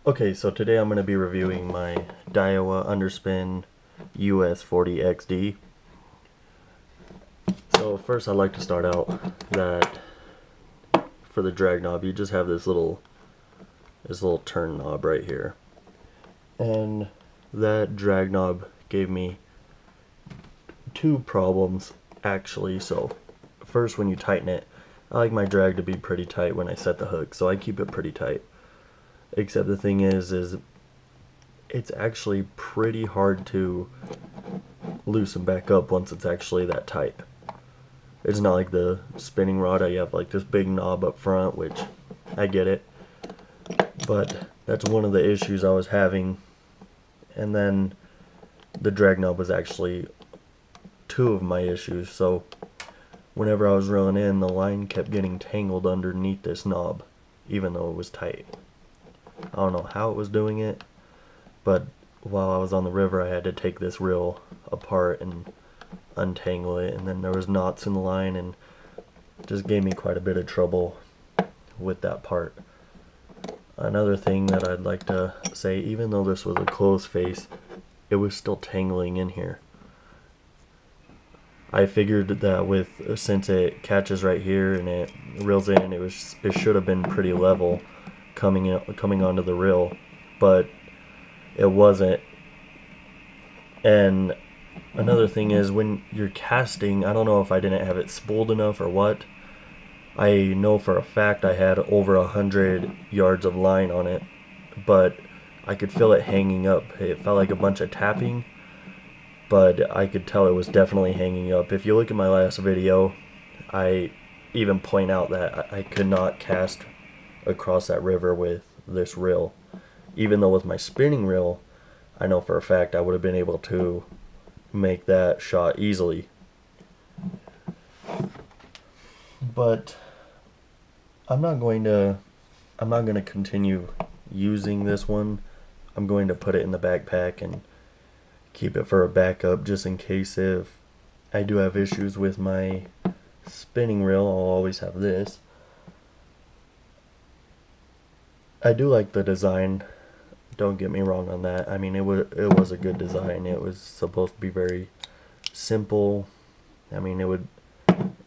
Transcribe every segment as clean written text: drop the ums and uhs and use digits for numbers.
Okay, so today I'm going to be reviewing my Daiwa Underspin US 40 XD. So first I'd like to start out that for the drag knob you just have this little turn knob right here. And that drag knob gave me two problems actually. So first, when you tighten it, I like my drag to be pretty tight when I set the hook, so I keep it pretty tight. Except the thing is it's actually pretty hard to loosen back up once it's actually that tight. It's not like the spinning rod, you have like this big knob up front, which I get it, but that's one of the issues I was having. And then the drag knob was actually two of my issues. So whenever I was reeling in, the line kept getting tangled underneath this knob even though it was tight. I don't know how it was doing it, but while I was on the river I had to take this reel apart and untangle it, and then there was knots in the line and just gave me quite a bit of trouble with that part. Another thing that I'd like to say, even though this was a closed face, it was still tangling in here. I figured that since it catches right here and it reels in, it should have been pretty level coming onto the reel, but it wasn't. And another thing is, when you're casting, I don't know if I didn't have it spooled enough or what. I know for a fact I had over 100 yards of line on it, but I could feel it hanging up. It felt like a bunch of tapping, but I could tell it was definitely hanging up. If you look at my last video, I even point out that I could not cast across that river with this reel. Even though with my spinning reel, I know for a fact I would have been able to make that shot easily. But I'm not going to continue using this one. I'm going to put it in the backpack and keep it for a backup, just in case if I do have issues with my spinning reel. I'll always have this. I do like the design, don't get me wrong on that. I mean, it was a good design. It was supposed to be very simple. I mean,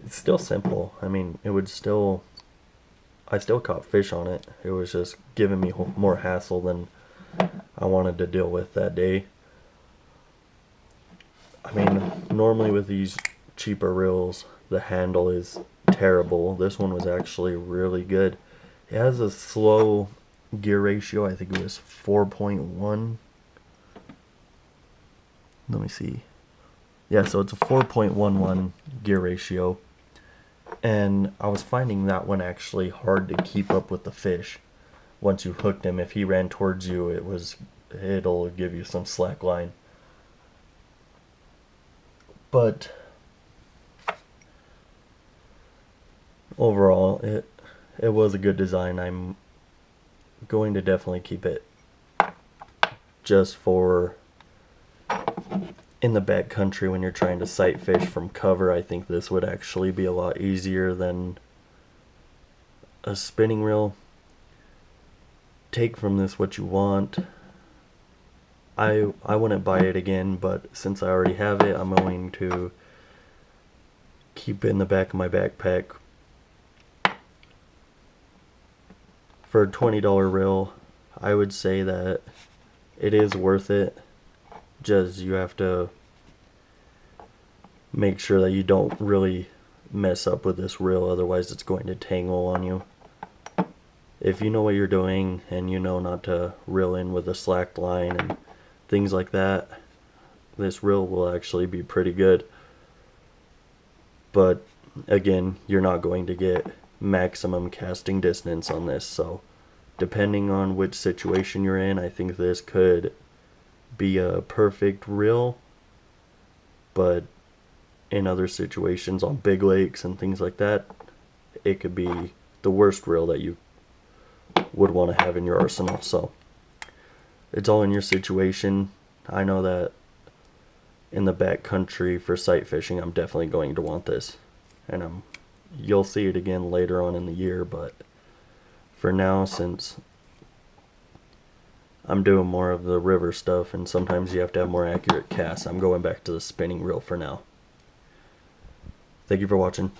it's still simple. I mean, I still caught fish on it. It was just giving me more hassle than I wanted to deal with that day. I mean, normally with these cheaper reels, the handle is terrible. This one was actually really good. It has a slow gear ratio. I think it was 4.1. Let me see. Yeah, so it's a 4.11 gear ratio. And I was finding that one actually hard to keep up with the fish. Once you hooked him, if he ran towards you, it'll give you some slack line. But overall, it was a good design. I'm going to definitely keep it just for in the backcountry when you're trying to sight fish from cover. I think this would actually be a lot easier than a spinning reel. Take from this what you want. I wouldn't buy it again, but since I already have it, I'm going to keep it in the back of my backpack. For a $20 reel, I would say that it is worth it. Just you have to make sure that you don't really mess up with this reel, otherwise it's going to tangle on you. If you know what you're doing and you know not to reel in with a slacked line and things like that, this reel will actually be pretty good. But again, you're not going to get maximum casting distance on this, so depending on which situation you're in, I think this could be a perfect reel. But in other situations on big lakes and things like that, it could be the worst reel that you would want to have in your arsenal. So it's all in your situation. I know that in the backcountry for sight fishing, I'm definitely going to want this, and you'll see it again later on in the year. But for now, since I'm doing more of the river stuff, and sometimes you have to have more accurate casts. I'm going back to the spinning reel for now. Thank you for watching.